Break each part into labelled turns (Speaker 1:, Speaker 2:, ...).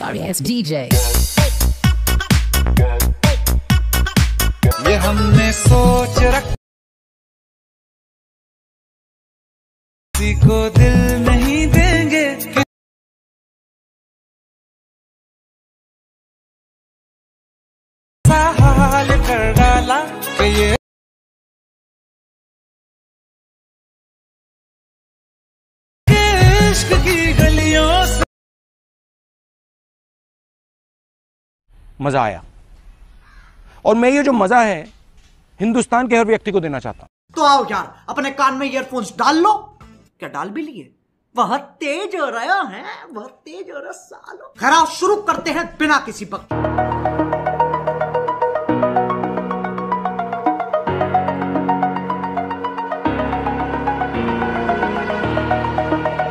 Speaker 1: Sorry, it's DJ.
Speaker 2: ये हमने सोच रखा किसी को दिल नहीं देंगे, हाल कर डाला कि ये इश्क की गलियों से।
Speaker 3: मजा आया और मैं ये जो मजा है हिंदुस्तान के हर व्यक्ति को देना चाहता हूं।
Speaker 4: तो आओ यार, अपने कान में ईयरफोन्स डाल लो। क्या डाल भी लिए? बहुत तेज हो रहा है, बहुत तेज हो रहा सालो। खैर आओ शुरू करते हैं बिना किसी वक्त।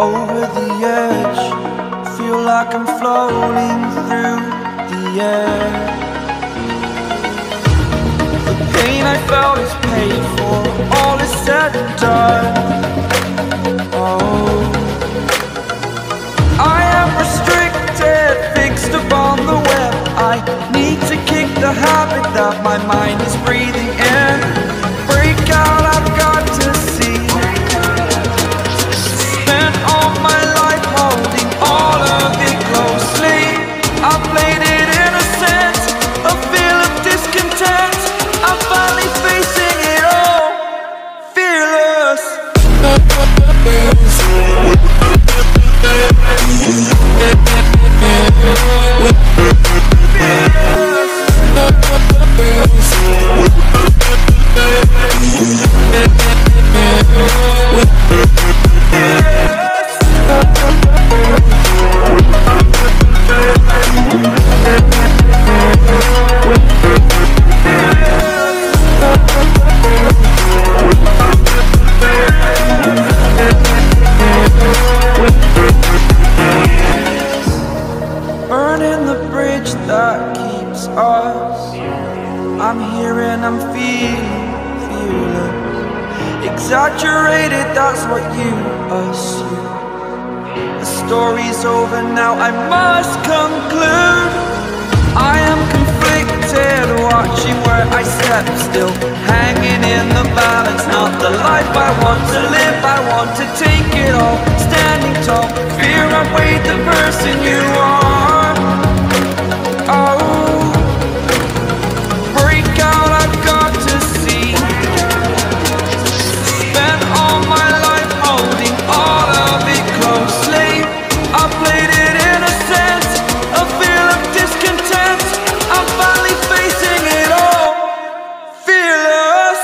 Speaker 5: Over the edge, feel like I'm floating through the air. The pain I felt is paid for, all is said and done. Oh, I am restricted, fixed upon the web. I need to kick the habit that my mind is breathing in. Break out, I've got to see. My life holding all of it closely. I played it innocent, a feel of discontent. I'm finally facing it all, fearless. Burning the bridge that keeps us. I'm here and I'm feeling fearless. Exaggerated, that's what you assume. The story's over now, I must conclude. I am conflicted, watching where I step, still hanging in the balance. Not the life I want to live, I want to take it all. Standing tall, fear outweighed the person you are. Oh, break out, I've got to see. Spent all my life holding all of it closely. I played it innocent, a feel of discontent. I'm finally facing it all, fearless.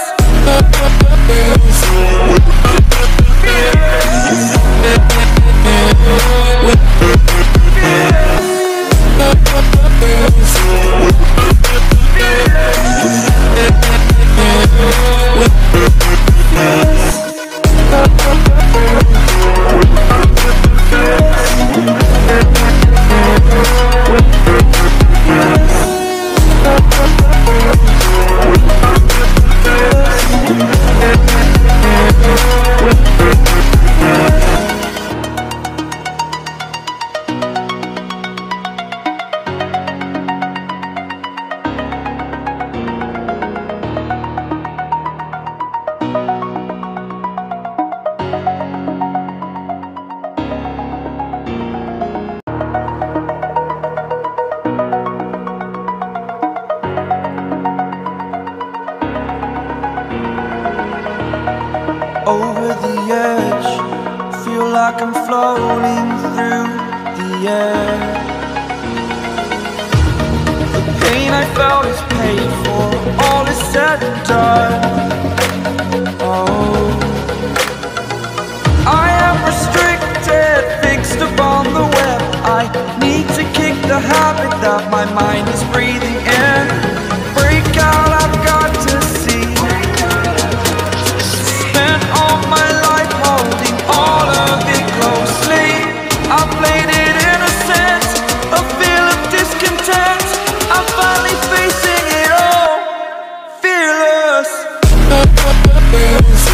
Speaker 5: Over the edge, feel like I'm floating through the air. The pain I felt is paid for, all is said and done. Oh, I am restricted, fixed upon the web. I need to kick the habit that my mind is breathing in. Break out, I've got to see. My life holding all of it closely. I played it innocent, a feel of discontent. I'm finally facing it all, fearless. Fearless.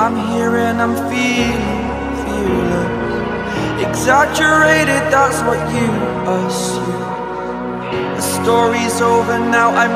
Speaker 5: I'm here and I'm feeling fearless. Exaggerated, that's what you assume. The story's over now, I'm